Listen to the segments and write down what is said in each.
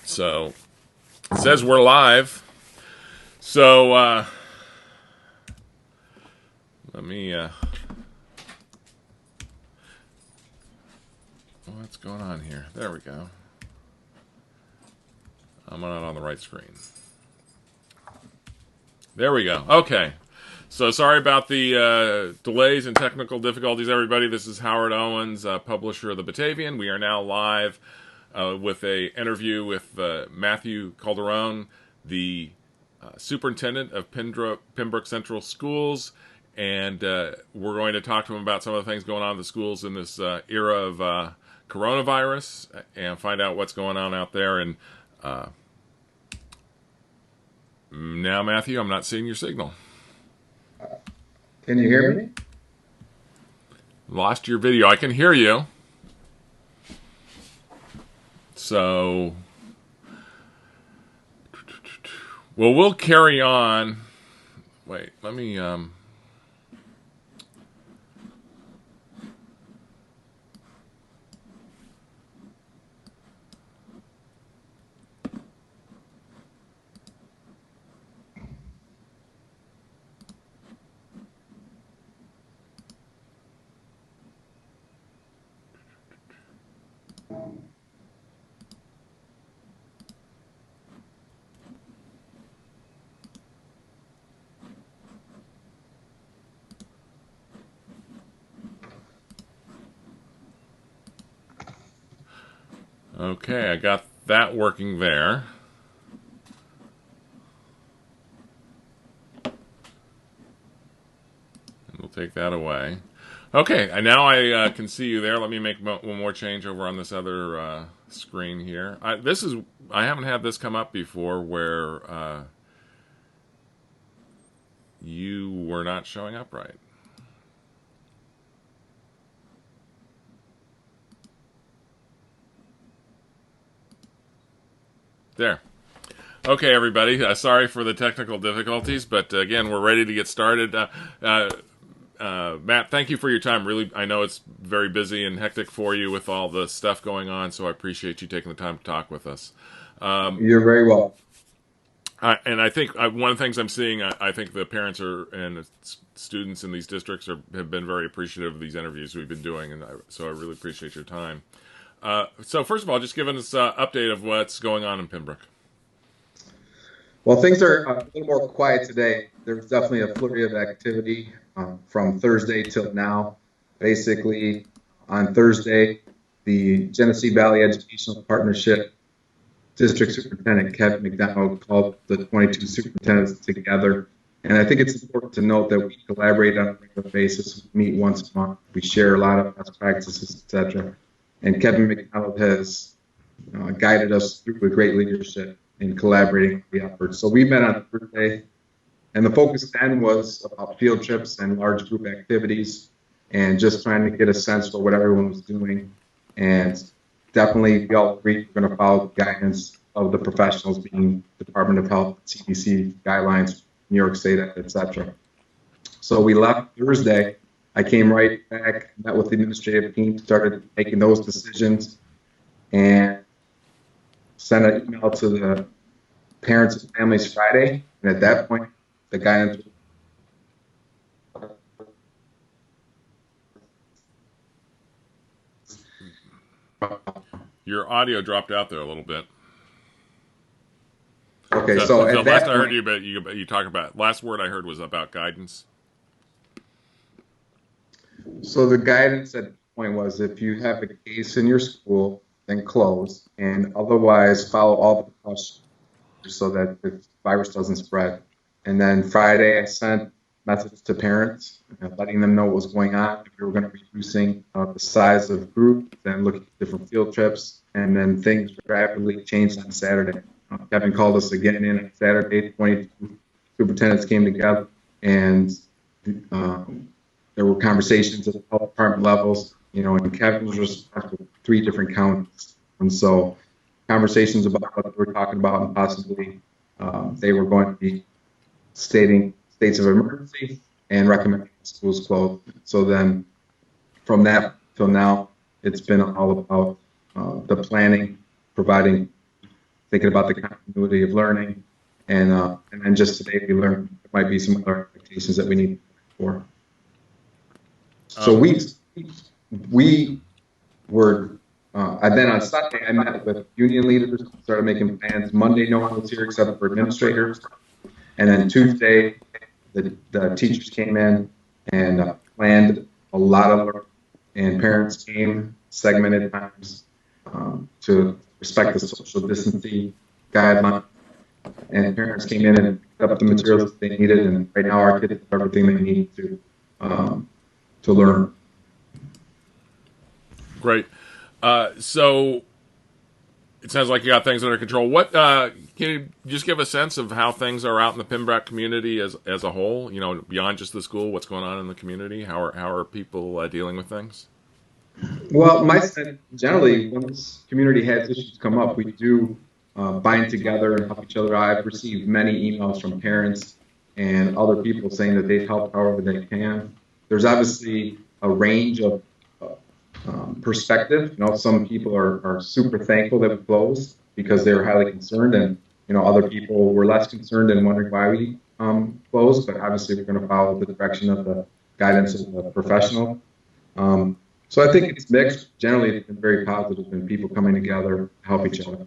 So it says we're live. So let me. What's going on here? There we go. I'm not on the right screen. There we go. Okay. So sorry about the delays and technical difficulties, everybody. This is Howard Owens, publisher of the Batavian. We are now live with a interview with Matthew Calderon, the superintendent of Pembroke Central Schools, and we're going to talk to him about some of the things going on in the schools in this era of coronavirus and find out what's going on out there. And now, Matthew, I'm not seeing your signal. Can you hear me? Lost your video. I can hear you. So, well, we'll carry on. Wait, let me, okay, I got that working there. And we'll take that away. Okay, and now I can see you there. Let me make one more change over on this other screen here. I haven't had this come up before where you were not showing up right. There. Okay, everybody. Sorry for the technical difficulties, but again, we're ready to get started. Matt, thank you for your time. Really, I know it's very busy and hectic for you with all the stuff going on, so I appreciate you taking the time to talk with us. You're very welcome. And I think one of the things I'm seeing, I think the parents and students in these districts have been very appreciative of these interviews we've been doing, and so I really appreciate your time. So first of all, just giving us an update of what's going on in Pembroke. Well, things are a little more quiet today. There's definitely a flurry of activity from Thursday till now. Basically, on Thursday, the Genesee Valley Educational Partnership District Superintendent Kevin McDonald called the 22 superintendents together. And I think it's important to note that we collaborate on a regular basis. We meet once a month. We share a lot of best practices, etc. And Kevin McDonald has guided us through with great leadership in collaborating the efforts. So we met on Thursday, and the focus then was about field trips and large group activities and just trying to get a sense for what everyone was doing. And definitely we all agreed we're going to follow the guidance of the professionals, being Department of Health, CDC guidelines, New York State, etc. So we left Thursday. I came right back, met with the administrative team, started making those decisions, and sent an email to the parents and families Friday. And at that point, the guidance. Your audio dropped out there a little bit. Okay, so the at last that I heard point, you talk about, last word I heard was about guidance. so the guidance at that point was if you have a case in your school, then close, and otherwise follow all the precautions so that the virus doesn't spread. And then Friday, I sent messages to parents, letting them know what was going on. If we were going to be reducing the size of groups and looking at different field trips, and then things rapidly changed on Saturday. Kevin called us again in on Saturday. 22 superintendents came together, and there were conversations at the health department levels, and Kevin was responsible for 3 different counties. And so conversations about what we were talking about and possibly they were going to be stating states of emergency and recommending schools closed. So then from that till now, it's been all about the planning, providing thinking about the continuity of learning. And then just today we learned there might be some other expectations that we need for. So we were, and then on Sunday I met with union leaders, started making plans. Monday no one was here except for administrators. And then Tuesday the teachers came in and planned a lot of learning, and parents came segmented times to respect the social distancing guidelines. And parents came in and picked up the materials that they needed, and right now our kids have everything they need to learn. Great. So it sounds like you got things under control. What can you just give a sense of how things are out in the Pembroke community as a whole? You know, beyond just the school, what's going on in the community? How are people dealing with things? Well, my sense generally, when this community has issues come up, we do bind together and help each other. I've received many emails from parents and other people saying that they help however they can. There's obviously a range of perspective. You know, some people are super thankful that we closed because they were highly concerned, and other people were less concerned and wondering why we closed. But obviously, we're going to follow the direction of the guidance of the professional. So I think it's mixed. Generally, it's been very positive, and people coming together to help each other.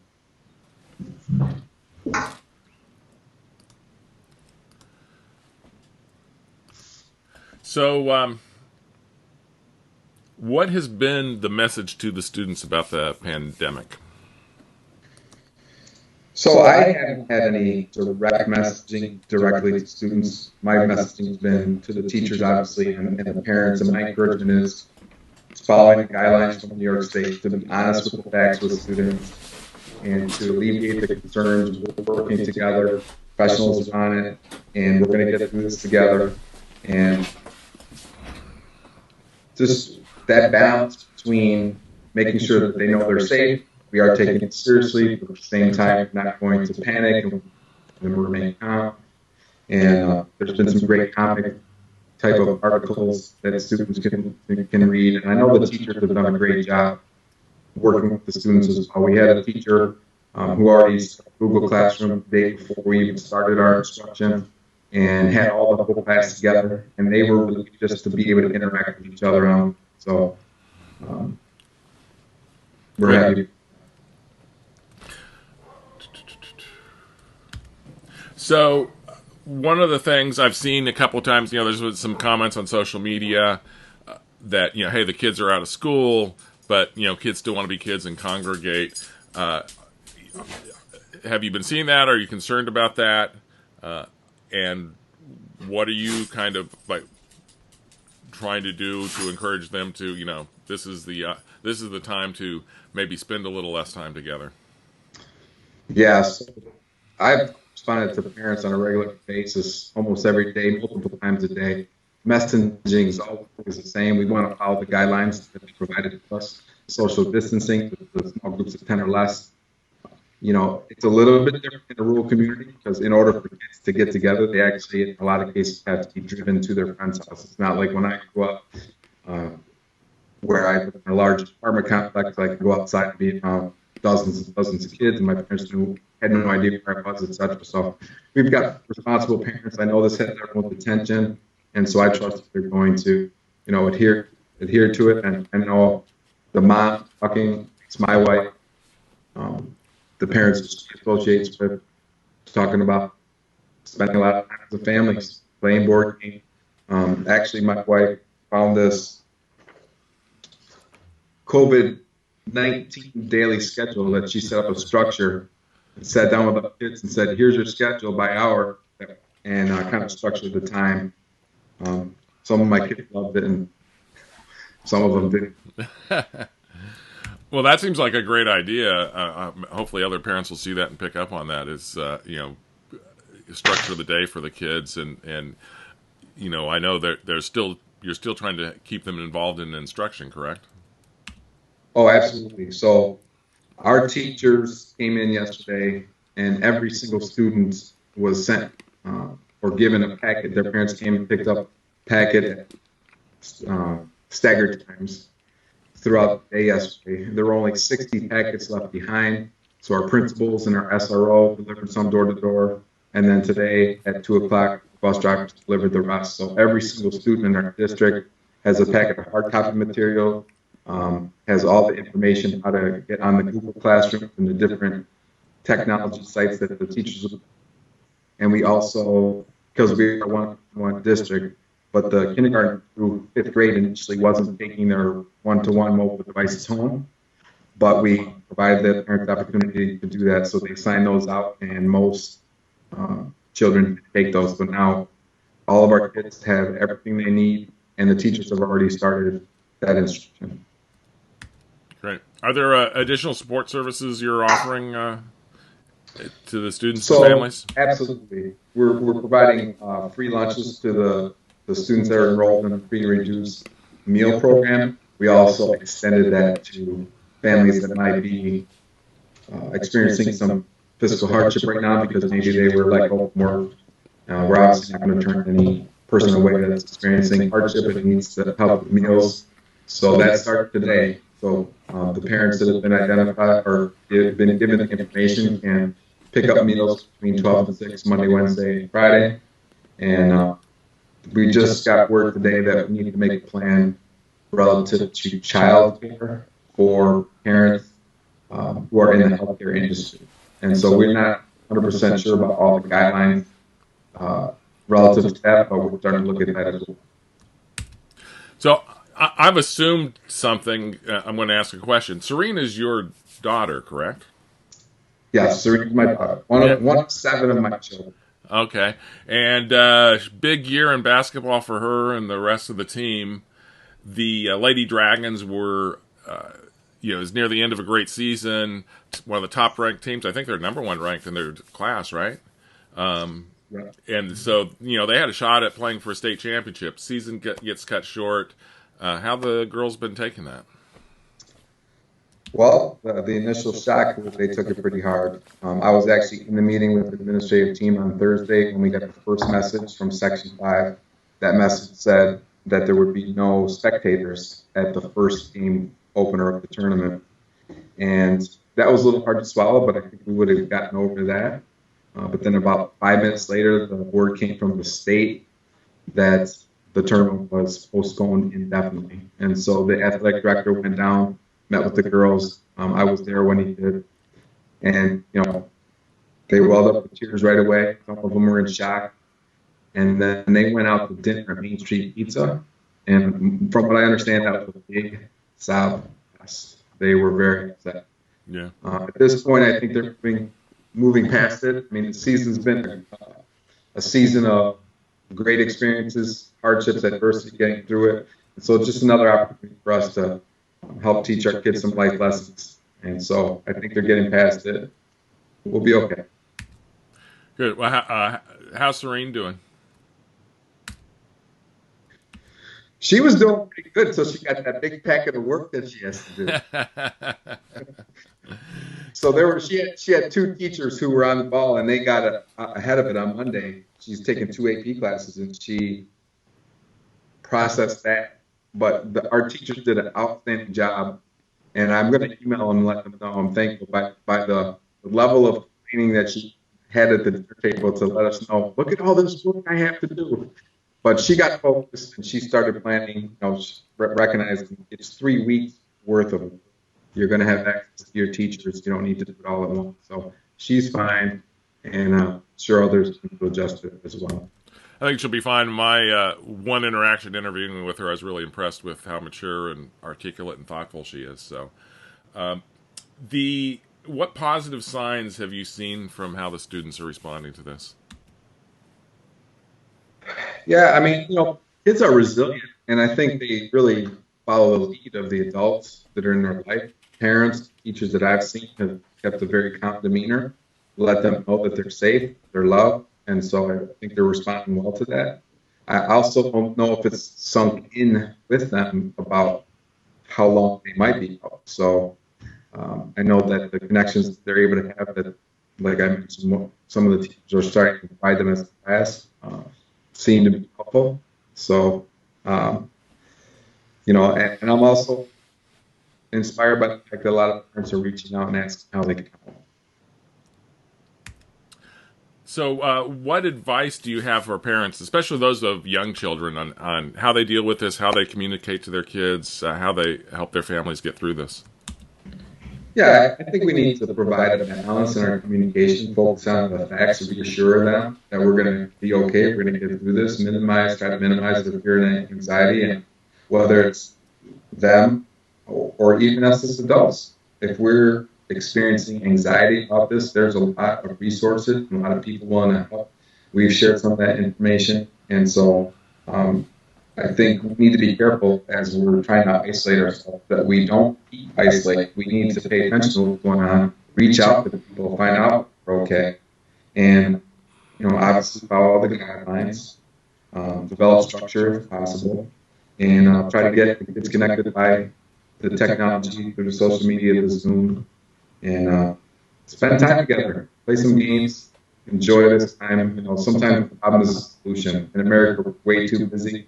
So, what has been the message to the students about the pandemic? So I haven't had any direct messaging directly to students. My messaging has been to the teachers, obviously, and the parents. And my encouragement is following the guidelines from New York State, to be honest with the facts with students, and to alleviate the concerns. We're working together. Professionals are on it, and we're going to get through this together. And just that balance between making sure that they know they're safe, we are taking it seriously, but at the same time, not going to panic and remain calm. And there's been some great comic type of articles that students can read. And I know the teachers have done a great job working with the students as well. We had a teacher who already started Google Classroom the day before we even started our instruction, and had all the whole class together. And they were really just to be able to interact with each other. So we're happy. So one of the things I've seen a couple of times, there's some comments on social media that, hey, the kids are out of school, but, kids still want to be kids and congregate. Have you been seeing that? Are you concerned about that? And what are you kind of like trying to do to encourage them to, this is the time to maybe spend a little less time together? Yes, I've responded to parents on a regular basis, almost every day, multiple times a day. Messaging is always the same. We want to follow the guidelines that they provided to us. Social distancing, the small groups of 10 or less. It's a little bit different in a rural community because in order for kids to get together, they actually, in a lot of cases, have to be driven to their friend's house. It's not like when I grew up, where I live in a large apartment complex, I could go outside and be around dozens and dozens of kids, and my parents had no idea where I was, etc. So we've got responsible parents. I know this has everyone's attention, and so I trust that they're going to, adhere to it. And I know the mom talking, it's my wife. The parents associates with talking about spending a lot of time with the families, playing board games. Actually, my wife found this COVID-19 daily schedule that she set up a structure and sat down with the kids and said, here's your schedule by hour, and kind of structured the time. Some of my kids loved it, and some of them didn't. Well, that seems like a great idea. Hopefully other parents will see that and pick up on that. Is structure the day for the kids, and I know that you're still trying to keep them involved in instruction, correct? Oh, absolutely. So our teachers came in yesterday, and every single student was sent or given a packet. Their parents came and picked up a packet at staggered times throughout the day yesterday. There were only 60 packets left behind. So our principals and our SRO delivered some door to door. And then today at 2 o'clock, bus drivers delivered the rest. So every single student in our district has a packet of hard copy material, has all the information how to get on the Google Classroom and the different technology sites that the teachers. And we also, because we are one district, but the kindergarten through 5th grade initially wasn't taking their one-to-one mobile devices home, but we provided the parents the opportunity to do that. So they signed those out, and most children take those. But now all of our kids have everything they need, and the teachers have already started that instruction. Great. Are there additional support services you're offering to the students and families? Absolutely. We're providing free lunches to the students that are enrolled in the free reduced meal program. We also extended that to families that might be experiencing some physical hardship right now because maybe they were let go from work. We're obviously not going to turn any person away that's experiencing hardship and needs the help with meals. So that started today. So the parents that have been identified or have been given the information can pick up meals between 12 and 6, Monday, Wednesday, and Friday. And we just got word today that we need to make a plan relative to child care for parents who are in the healthcare industry. And so we're not 100% sure about all the guidelines relative to that, but we're starting to look at that as well. So I've assumed something. I'm going to ask a question. Serena is your daughter, correct? Yes, Serena's my daughter. One of 7 of my children. Okay. And big year in basketball for her and the rest of the team. The Lady Dragons were, it was near the end of a great season. One of the top-ranked teams. I think they're number 1 ranked in their class, right? Right. And so, they had a shot at playing for a state championship. Season gets cut short. How the girls been taking that? Well, the initial shock was they took it pretty hard. I was actually in the meeting with the administrative team on Thursday when we got the first message from Section 5. That message said that there would be no spectators at the first game opener of the tournament. And that was a little hard to swallow, but I think we would have gotten over that. But then about 5 minutes later, the word came from the state that the tournament was postponed indefinitely. And so the athletic director went down, met with the girls. I was there when he did. And, they welled up with tears right away. Some of them were in shock. And then they went out to dinner at Main Street Pizza. And from what I understand, that was a big sob. They were very upset. Yeah. At this point, I think they're moving past it. I mean, the season's been a season of great experiences, hardships, adversity, getting through it. And so it's just another opportunity for us to help teach our kids some life lessons. And so I think they're getting past it. We'll be okay. Good. Well, how's Serene doing? She was doing pretty good until she got that big packet of work that she has to do. So she had 2 teachers who were on the ball, and they got ahead of it on Monday. She's taken 2 AP classes, and she processed that. But our teachers did an outstanding job, and I'm going to email them and let them know I'm thankful by the level of training that she had at the dinner table to let us know, look at all this work I have to do. But she got focused, and she started planning, recognizing it's 3 weeks worth of it. You're going to have access to your teachers. You don't need to do it all at once. So she's fine, and sure others can adjust to it as well. I think she'll be fine. My one interaction interviewing with her, I was really impressed with how mature and articulate and thoughtful she is. So, what positive signs have you seen from how the students are responding to this? Yeah, I mean, kids are resilient, and I think they really follow the lead of the adults that are in their life. Parents, teachers that I've seen have kept a very calm demeanor, let them know that they're safe, they're loved, and so I think they're responding well to that. I also don't know if it's sunk in with them about how long they might be out. So I know that the connections that they're able to have, that, like I mentioned, some of the teachers are starting to provide them as a class, seem to be helpful. So, and I'm also inspired by the fact that a lot of parents are reaching out and asking how they can help. So, what advice do you have for parents, especially those of young children, on how they deal with this, how they communicate to their kids, how they help their families get through this? Yeah, I think we need to provide a balance in our communication, focus on the facts, reassure them that we're going to be okay, we're going to get through this, try to minimize the fear and anxiety, and whether it's them or even us as adults. If we're experiencing anxiety about this, there's a lot of resources, a lot of people willing to help. We've shared some of that information, and so I think we need to be careful as we're trying to isolate ourselves that we don't isolate. We need to pay attention to what's going on, reach out to the people, find out we're okay, and obviously follow the guidelines, develop structure if possible, and try to get the kids connected by the technology through the social media, the Zoom, and spend time together, play some games, enjoy this time. Sometimes the problem is a solution. In America, we're way too busy,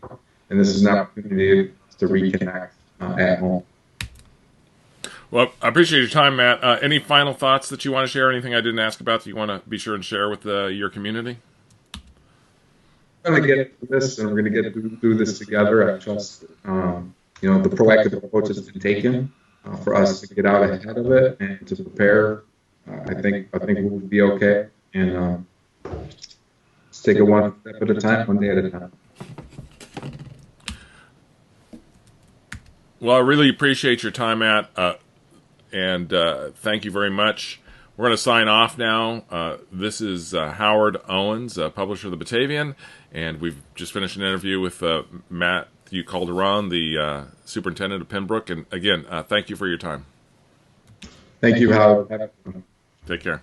and this is an opportunity to reconnect at home. Well, I appreciate your time, Matt. Any final thoughts that you want to share? Anything I didn't ask about that you want to be sure and share with your community? We're going to get through this, and we're going to get through this together. I trust, the proactive approach has been taken for us to get out ahead of it and to prepare. I think we'll be okay, and let's take it one step at a time, one day at a time. Well, I really appreciate your time, Matt, and thank you very much. We're going to sign off now. This is Howard Owens, publisher of the Batavian, and we've just finished an interview with Matthew Calderon, the superintendent of Pembroke. And again, thank you for your time. Thank you, Howard. Take care.